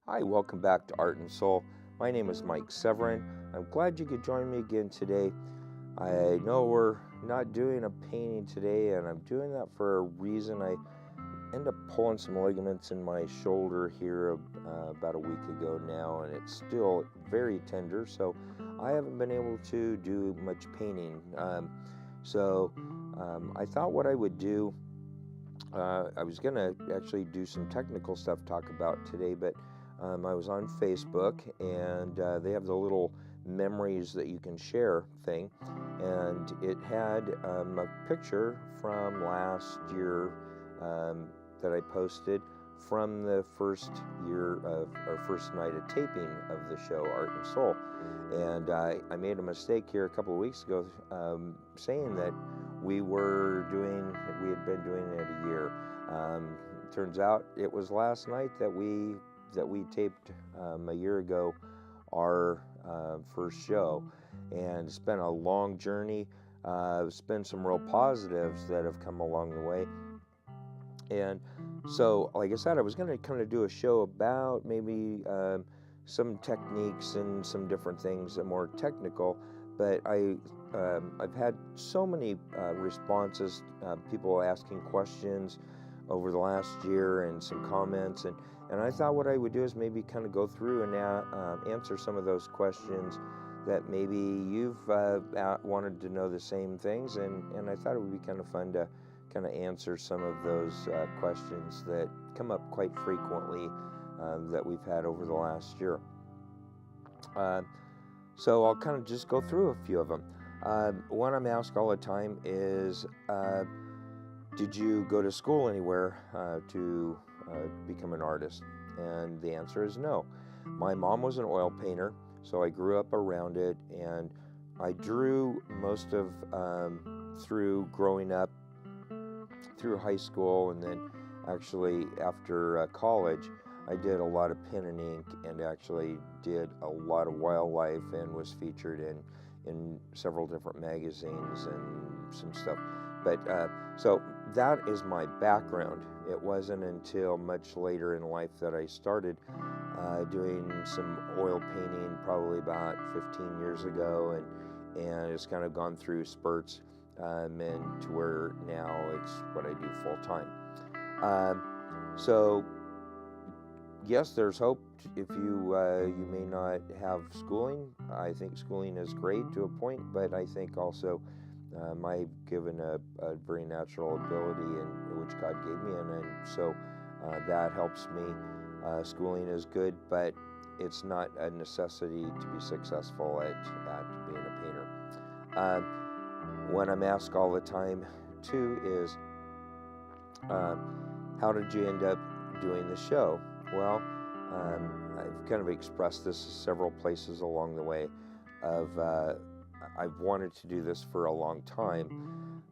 Hi, welcome back to Art and Soul. My name is Mike Severin. I'm glad you could join me again today. I know we're not doing a painting today, and I'm doing that for a reason. I end up pulling some ligaments in my shoulder here about a week ago now, and it's still very tender, so I haven't been able to do much painting. I thought what I would do, I was going to actually do some technical stuff to talk about today, but I was on Facebook, and they have the little memories that you can share thing, and it had a picture from last year that I posted from the first year of our first night of taping of the show Art and Soul. And I made a mistake here a couple of weeks ago saying that we had been doing it a year. Turns out it was last night that we taped a year ago our first show, and it's been a long journey. It's been some real positives that have come along the way. And so, like I said, I was going to kind of do a show about maybe some techniques and some different things that are more technical, but I've had so many responses, people asking questions over the last year, and some comments, and I thought what I would do is maybe kind of go through and answer some of those questions that maybe you've wanted to know the same things, and I thought it would be kind of fun to kind of answer some of those questions that come up quite frequently that we've had over the last year. So I'll kind of just go through a few of them. One I'm asked all the time is, did you go to school anywhere to become an artist? And the answer is no. My mom was an oil painter, so I grew up around it, and I drew most of through growing up, through high school, and then actually after college. I did a lot of pen and ink, and actually did a lot of wildlife, and was featured in several different magazines and some stuff. But so that is my background. It wasn't until much later in life that I started doing some oil painting, probably about 15 years ago, and it's kind of gone through spurts, and to where now it's what I do full time. So yes, there's hope. If you may not have schooling, I think schooling is great to a point, but I think also I've given a very natural ability in which God gave me, and so that helps me. Schooling is good, but it's not a necessity to be successful at being a painter. What I'm asked all the time too is, how did you end up doing the show? Well, I've kind of expressed this several places along the way. I've wanted to do this for a long time.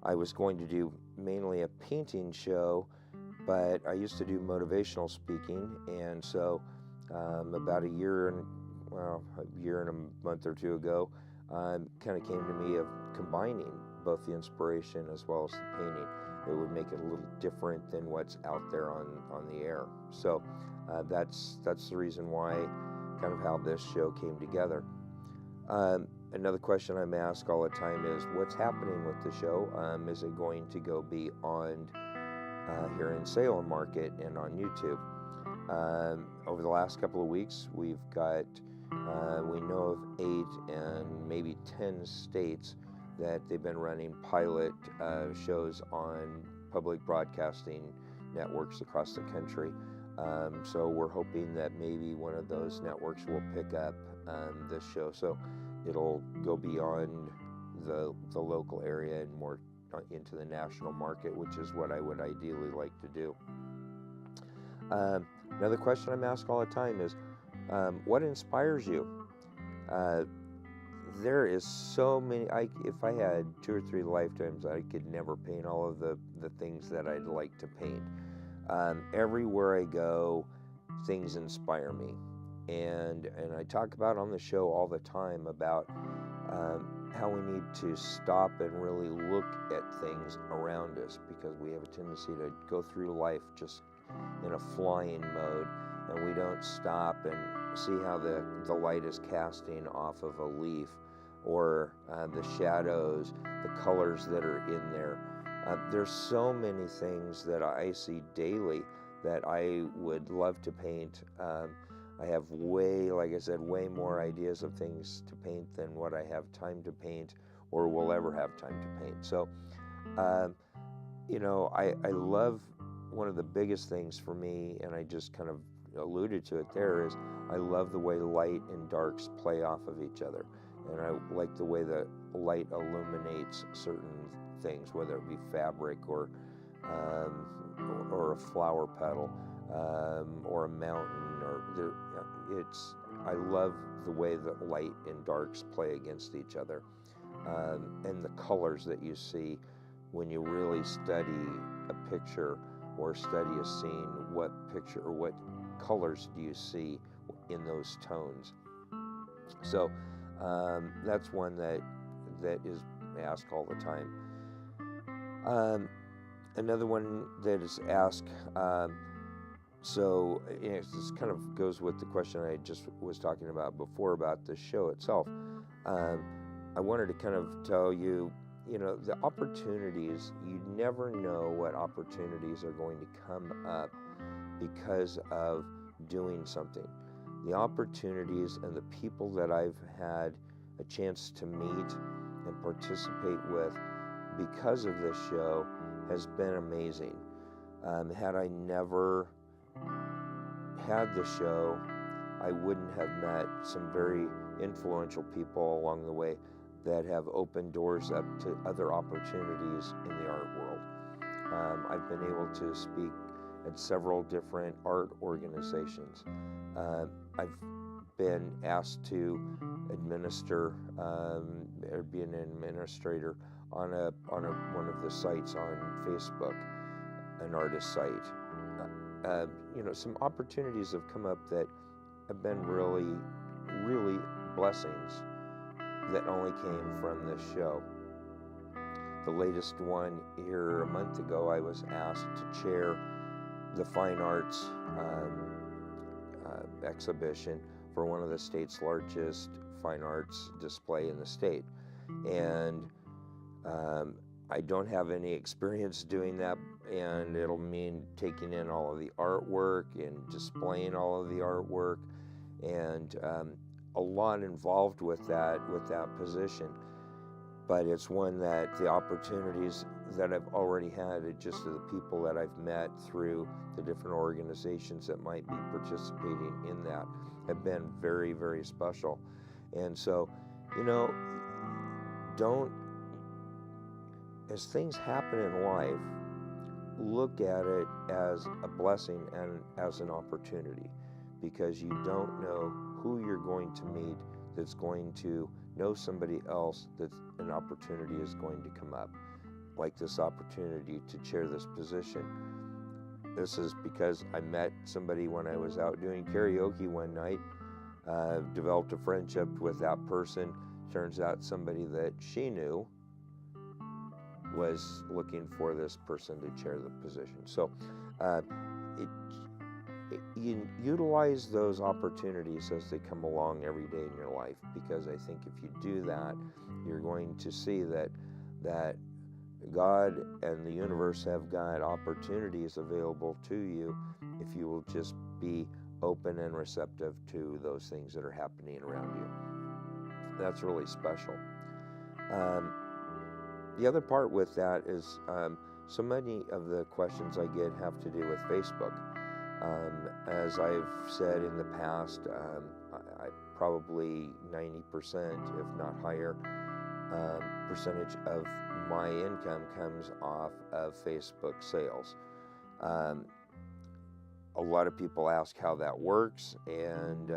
I was going to do mainly a painting show, but I used to do motivational speaking, and so about a year and a month or two ago, kind of came to me of combining both the inspiration as well as the painting. It would make it a little different than what's out there on the air. So that's the reason why, kind of how this show came together. Another question I'm asked all the time is, what's happening with the show? Is it going to go beyond here in Salem Market and on YouTube? Over the last couple of weeks, we've got, we know of 8 and maybe 10 states that they've been running pilot shows on public broadcasting networks across the country. So we're hoping that maybe one of those networks will pick up this show, so it'll go beyond the local area and more into the national market, which is what I would ideally like to do. Another question I'm asked all the time is, what inspires you? There is so many. If I had 2 or 3 lifetimes, I could never paint all of the things that I'd like to paint. Everywhere I go, things inspire me, and I talk about on the show all the time about how we need to stop and really look at things around us, because we have a tendency to go through life just in a flying mode, and we don't stop and see how the light is casting off of a leaf, or the shadows, the colors that are in there. There's so many things that I see daily that I would love to paint. I have like I said, way more ideas of things to paint than what I have time to paint or will ever have time to paint. So, I love, one of the biggest things for me, and I just kind of alluded to it there, is I love the way light and darks play off of each other. And I like the way the light illuminates certain things, whether it be fabric or a flower petal, or a mountain, I love the way that light and darks play against each other, and the colors that you see when you really study a picture or study a scene. What picture or what colors do you see in those tones? So that's one that is asked all the time. Another one that is asked, this kind of goes with the question I just was talking about before about the show itself. I wanted to kind of tell you, the opportunities, you never know what opportunities are going to come up because of doing something. The opportunities and the people that I've had a chance to meet and participate with because of this show has been amazing. Had I never had the show, I wouldn't have met some very influential people along the way that have opened doors up to other opportunities in the art world. I've been able to speak at several different art organizations. I've been asked to administer or be an administrator on one of the sites on Facebook, an artist site. Some opportunities have come up that have been really, really blessings that only came from this show. The latest one here a month ago, I was asked to chair the fine arts exhibition for one of the state's largest fine arts display in the state. And I don't have any experience doing that, and it'll mean taking in all of the artwork and displaying all of the artwork, and a lot involved with that position. But it's one that the opportunities that I've already had, just the people that I've met through the different organizations that might be participating in that, have been very, very special. And so, as things happen in life, look at it as a blessing and as an opportunity, because you don't know who you're going to meet that's going to know somebody else that an opportunity is going to come up, like this opportunity to chair this position. This is because I met somebody when I was out doing karaoke one night, developed a friendship with that person. Turns out somebody that she knew was looking for this person to chair the position. So you utilize those opportunities as they come along every day in your life, because I think if you do that, you're going to see that God and the universe have got opportunities available to you if you will just be open and receptive to those things that are happening around you. That's really special. The other part with that is so many of the questions I get have to do with Facebook. As I've said in the past, I probably 90%, if not higher, percentage of my income comes off of Facebook sales. A lot of people ask how that works, and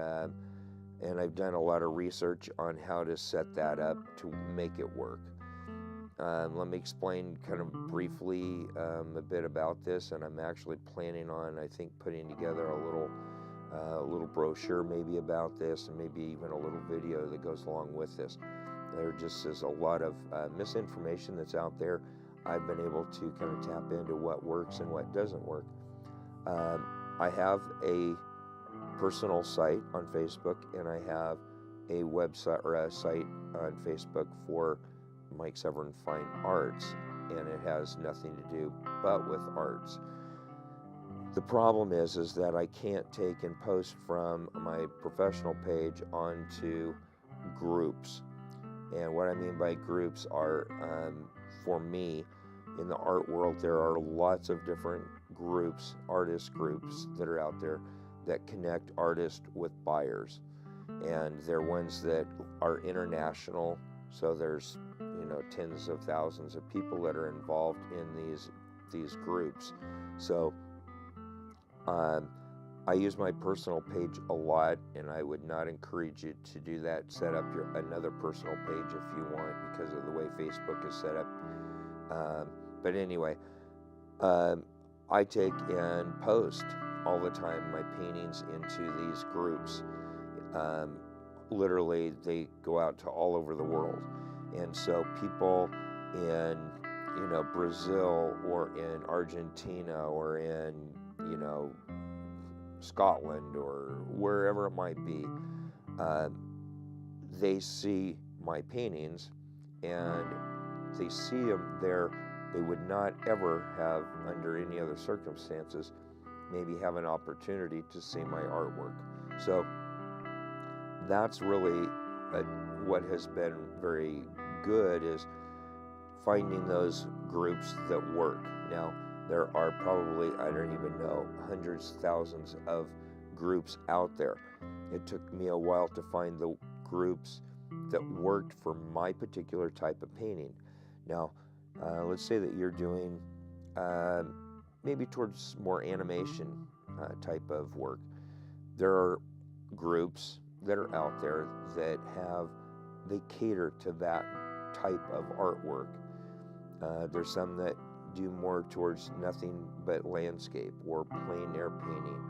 I've done a lot of research on how to set that up to make it work. Let me explain kind of briefly a bit about this, and I'm actually planning on, I think, putting together a little brochure maybe about this, and maybe even a little video that goes along with this. There just is a lot of misinformation that's out there. I've been able to kind of tap into what works and what doesn't work. I have a personal site on Facebook, and I have a website or a site on Facebook for Mike Severin Fine Arts, and it has nothing to do but with arts. The problem is that I can't take and post from my professional page onto groups. And what I mean by groups are, for me, in the art world, there are lots of different groups, artist groups that are out there that connect artists with buyers. And they're ones that are international, so there's tens of thousands of people that are involved in these groups. So I use my personal page a lot, and I would not encourage you to do that. Set up another personal page if you want, because of the way Facebook is set up. But anyway, I take and post all the time my paintings into these groups. Literally, they go out to all over the world. And so people in, Brazil or in Argentina or in, Scotland or wherever it might be, they see my paintings and they see them there. They would not ever have, under any other circumstances, maybe have an opportunity to see my artwork. So that's really what has been very good, is finding those groups that work. Now, there are probably, I don't even know, hundreds, thousands of groups out there. It took me a while to find the groups that worked for my particular type of painting. Now, let's say that you're doing maybe towards more animation type of work. There are groups that are out there that they cater to that type of artwork. There's some that do more towards nothing but landscape or plein air painting.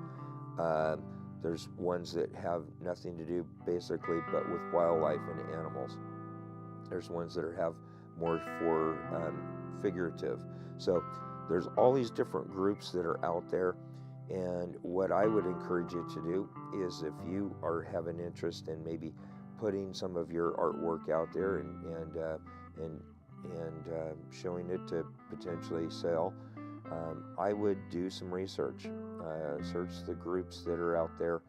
There's ones that have nothing to do basically but with wildlife and animals. There's ones that have more for figurative. So there's all these different groups that are out there, and what I would encourage you to do is, if you have an interest in maybe putting some of your artwork out there and showing it to potentially sell, I would do some research. Search the groups that are out there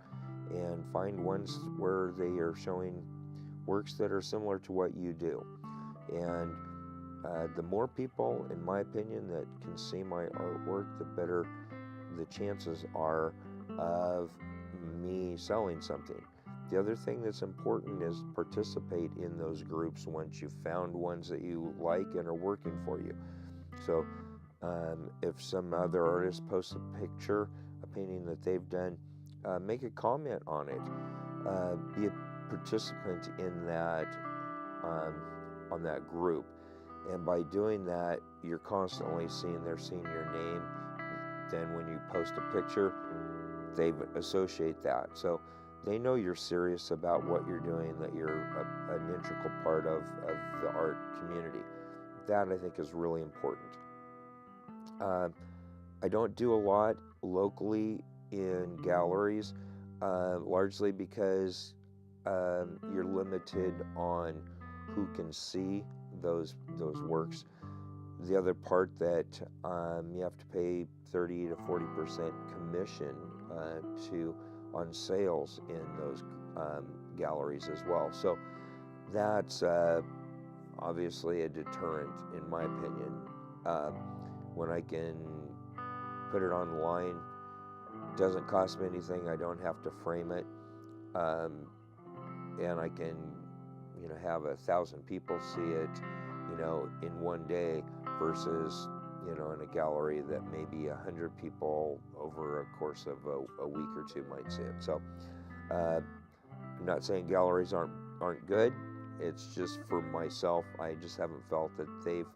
and find ones where they are showing works that are similar to what you do. And the more people, in my opinion, that can see my artwork, the better the chances are of me selling something. The other thing that's important is participate in those groups once you've found ones that you like and are working for you. So if some other artist posts a picture, a painting that they've done, make a comment on it. Be a participant in that, on that group. And by doing that, you're constantly they're seeing your name. Then when you post a picture, they associate that. So they know you're serious about what you're doing, that you're an integral part of the art community. That, I think, is really important. I don't do a lot locally in galleries, largely because you're limited on who can see those works. The other part that you have to pay 30 to 40% commission on sales in those galleries as well. So that's obviously a deterrent, in my opinion. When I can put it online, it doesn't cost me anything. I don't have to frame it, and I can have 1,000 people see it in one day, versus in a gallery that maybe 100 people over a course of a week or two might see it. So I'm not saying galleries aren't good. It's just, for myself, I just haven't felt that they've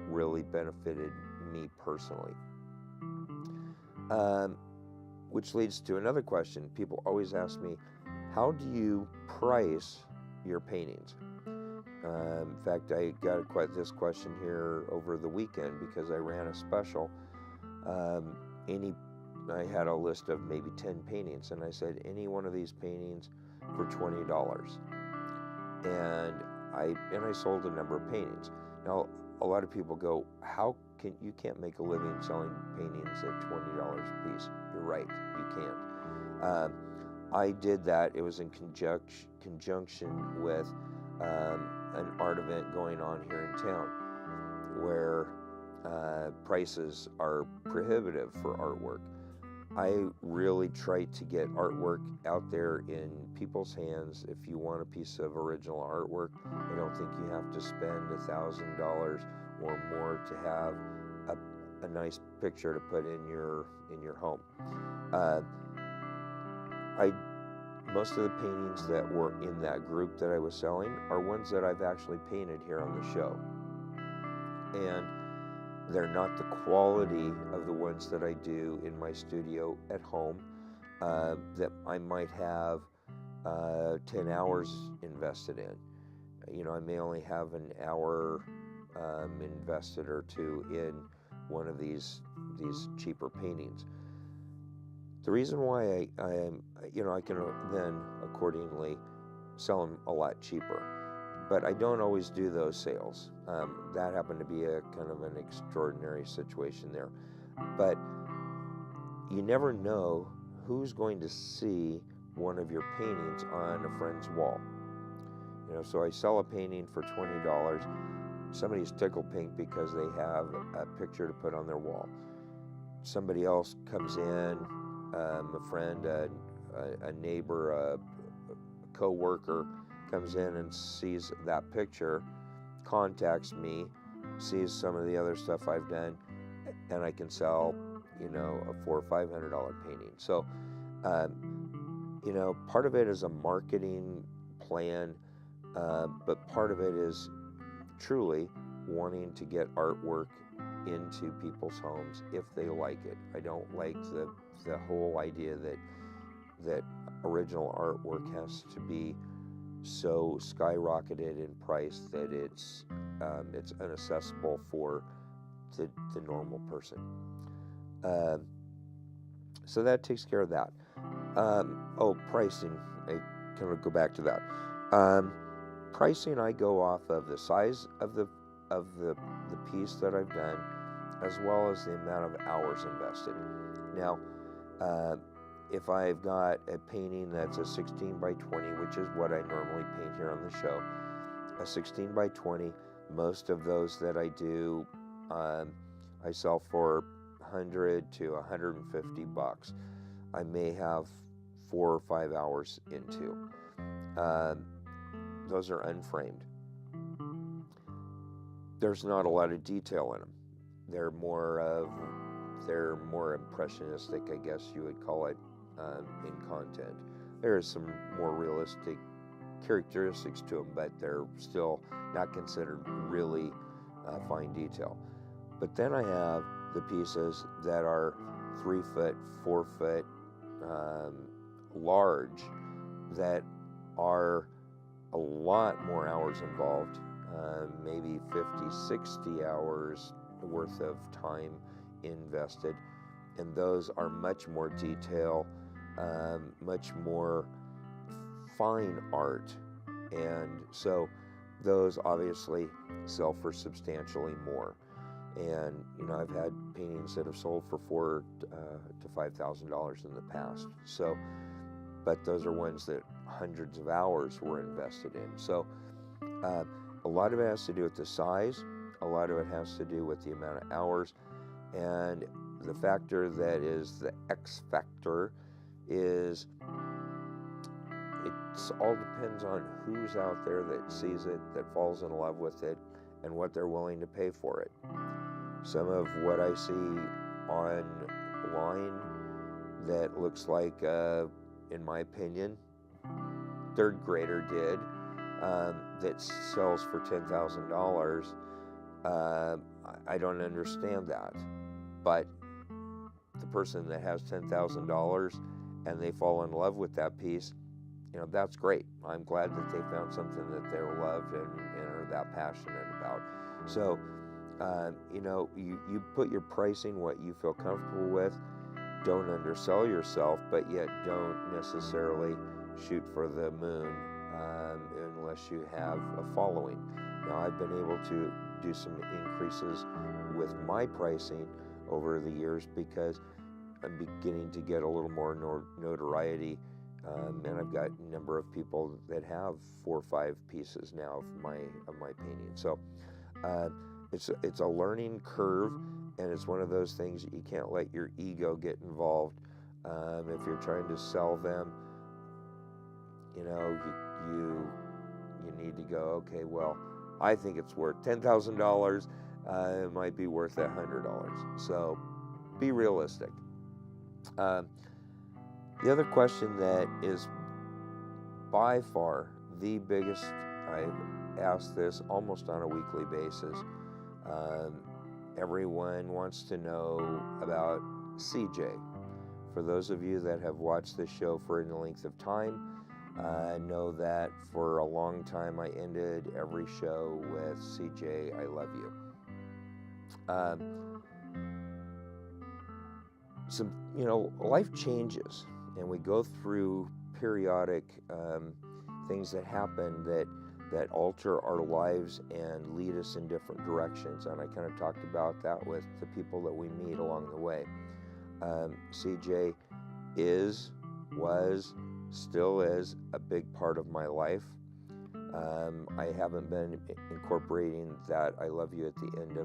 really benefited me personally. Which leads to another question. People always ask me, how do you price your paintings? In fact, I got this question here over the weekend because I ran a special. Any I had a list of maybe 10 paintings, and I said, any one of these paintings for $20. And I sold a number of paintings. Now, a lot of people go, you can't make a living selling paintings at $20 a piece. You're right, you can't. I did that. It was in conjunction with an art event going on here in town where prices are prohibitive for artwork. I really try to get artwork out there in people's hands. If you want a piece of original artwork, I don't think you have to spend $1,000 or more to have a nice picture to put in your home. Most of the paintings that were in that group that I was selling are ones that I've actually painted here on the show. And they're not the quality of the ones that I do in my studio at home that I might have 10 hours invested in. You know, I may only have an hour invested or two in one of these cheaper paintings. The reason why I can then accordingly sell them a lot cheaper. But I don't always do those sales. That happened to be a kind of an extraordinary situation there. But you never know who's going to see one of your paintings on a friend's wall. You know, so I sell a painting for $20. Somebody's tickled pink because they have a picture to put on their wall. Somebody else comes in, a friend, a neighbor, a co-worker, comes in and sees that picture, contacts me, sees some of the other stuff I've done, and I can sell, you know, a $400 or $500 painting. So, you know, part of it is a marketing plan, but part of it is truly wanting to get artwork into people's homes if they like it. I don't like the whole idea that original artwork has to be so skyrocketed in price that it's inaccessible for the normal person. So that takes care of that. Pricing. I kind of go back to that. Pricing, I go off of the size of the piece that I've done, as well as the amount of hours invested. Now, if I've got a painting that's a 16 by 20, which is what I normally paint here on the show, a 16 by 20, most of those that I do, I sell for $100 to $150. I may have 4 or 5 hours into. Those are unframed. There's not a lot of detail in them. They're more impressionistic, I guess you would call it, in content. There are some more realistic characteristics to them, but they're still not considered really fine detail. But then I have the pieces that are 3 foot, 4 foot, large, that are a lot more hours involved, maybe 50, 60 hours worth of time invested, and those are much more detail, much more fine art, and so those obviously sell for substantially more. And you know, I've had paintings that have sold for $4,000 to $5,000 in the past. So, but those are ones that hundreds of hours were invested in. So, a lot of it has to do with the size. A lot of it has to do with the amount of hours, and the factor that is the X factor is it all depends on who's out there that sees it, that falls in love with it, and what they're willing to pay for it. Some of what I see online that looks like, in my opinion, third grader did, that sells for $10,000. I don't understand that. But the person that has $10,000 and they fall in love with that piece, you know, that's great. I'm glad that they found something that they loved and are that passionate about. So, you know, you put your pricing what you feel comfortable with. don't undersell yourself, but yet don't necessarily shoot for the moon unless you have a following. Now, I've been able to do some increases with my pricing over the years because I'm beginning to get a little more notoriety, and I've got a number of people that have 4 or 5 pieces now of my painting. So it's a learning curve, and it's one of those things that you can't let your ego get involved. If you're trying to sell them, you know, you need to go, okay, well, I think it's worth $10,000. It might be worth $100. So be realistic. The other question that is by far the biggest, I've asked this almost on a weekly basis. Everyone wants to know about CJ. For those of you that have watched this show for any length of time, know that for a long time I ended every show with CJ, I love you. Life changes, and we go through periodic things that happen that alter our lives and lead us in different directions. And I kind of talked about that with the people that we meet along the way. CJ was, still is a big part of my life. I haven't been incorporating that I love you at the end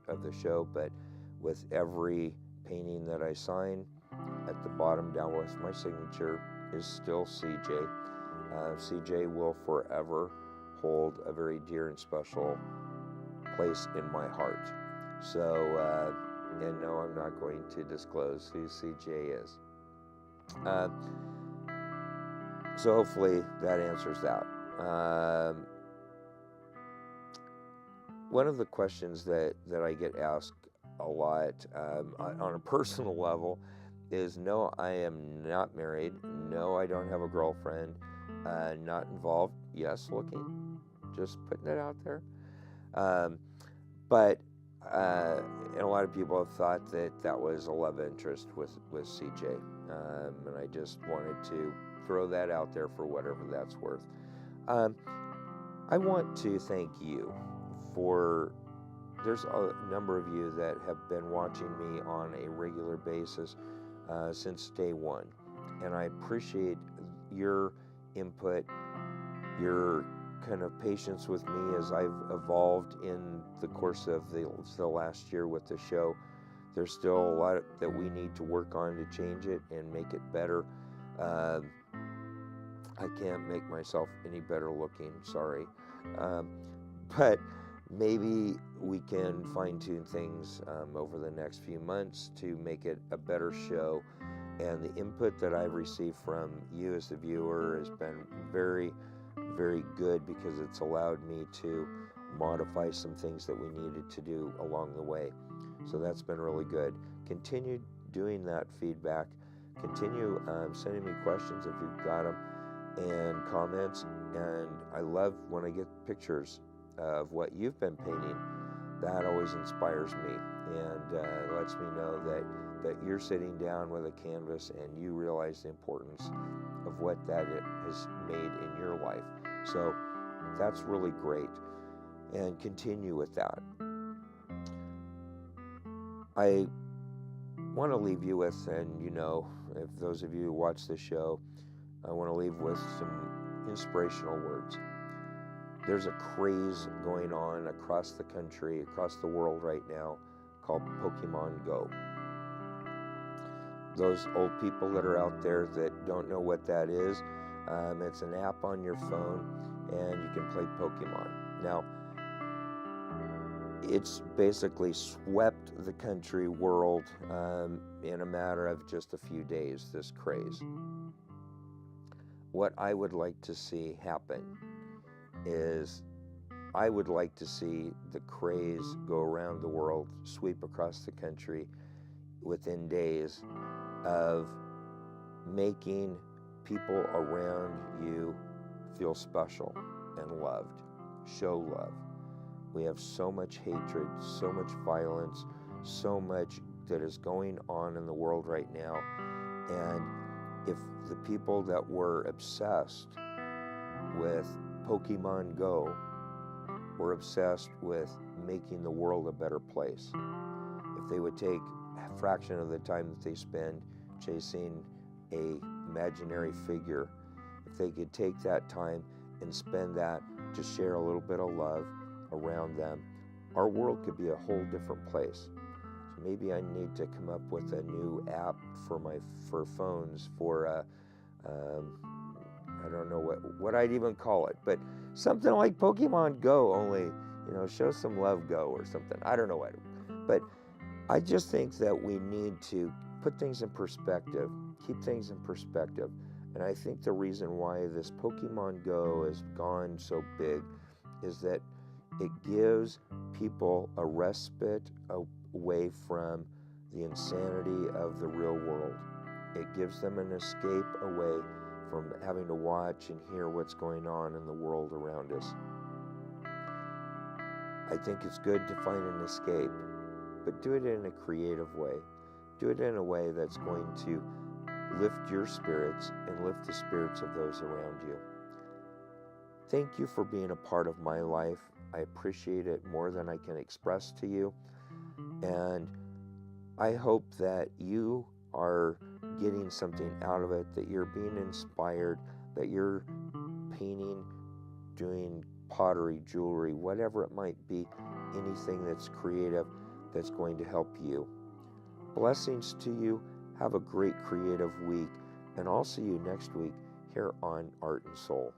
of the show, but with every painting that I sign, at the bottom down with my signature is still CJ. CJ will forever hold a very dear and special place in my heart. So, and no, I'm not going to disclose who CJ is. So hopefully that answers that. One of the questions that I get asked a lot on a personal level is, no, I am not married. No, I don't have a girlfriend. Not involved. Yes, looking. Just putting it out there. But and a lot of people have thought that was a love interest with CJ. And I just wanted to throw that out there for whatever that's worth. I want to thank you for, there's a number of you that have been watching me on a regular basis since day one. And I appreciate your input, your kind of patience with me as I've evolved in the course of the last year with the show. There's still a lot that we need to work on to change it and make it better. I can't make myself any better looking, sorry. But maybe we can fine-tune things over the next few months to make it a better show. And the input that I've received from you as the viewer has been very, very good, because it's allowed me to modify some things that we needed to do along the way. So that's been really good. Continue doing that feedback. Continue sending me questions if you've got them, and comments. And I love when I get pictures of what you've been painting. That always inspires me and lets me know that you're sitting down with a canvas and you realize the importance of what that has made in your life. So that's really great, and continue with that. I want to leave you with, and if those of you who watch the show, I want to leave with some inspirational words. There's a craze going on across the country, across the world right now, called Pokemon Go. Those old people that are out there that don't know what that is, it's an app on your phone, and you can play Pokemon. Now, it's basically swept the country world in a matter of just a few days, this craze. What I would like to see happen is, I would like to see the craze go around the world, sweep across the country within days of making people around you feel special and loved. Show love. We have so much hatred, so much violence, so much that is going on in the world right now. And if the people that were obsessed with Pokemon Go were obsessed with making the world a better place, if they would take a fraction of the time that they spend chasing a imaginary figure, if they could take that time and spend that to share a little bit of love around them, our world could be a whole different place. So maybe I need to come up with a new app for phones for I don't know what I'd even call it, but something like Pokemon Go, only, show some love Go or something. I don't know what, but I just think that we need to put things in perspective, keep things in perspective. And I think the reason why this Pokemon Go has gone so big is that it gives people a respite away from the insanity of the real world. It gives them an escape away from having to watch and hear what's going on in the world around us. I think it's good to find an escape, but do it in a creative way. Do it in a way that's going to lift your spirits and lift the spirits of those around you. Thank you for being a part of my life. I appreciate it more than I can express to you. And I hope that you are getting something out of it, that you're being inspired, that you're painting, doing pottery, jewelry, whatever it might be, anything that's creative that's going to help you. Blessings to you. Have a great creative week, and I'll see you next week here on Art and Soul.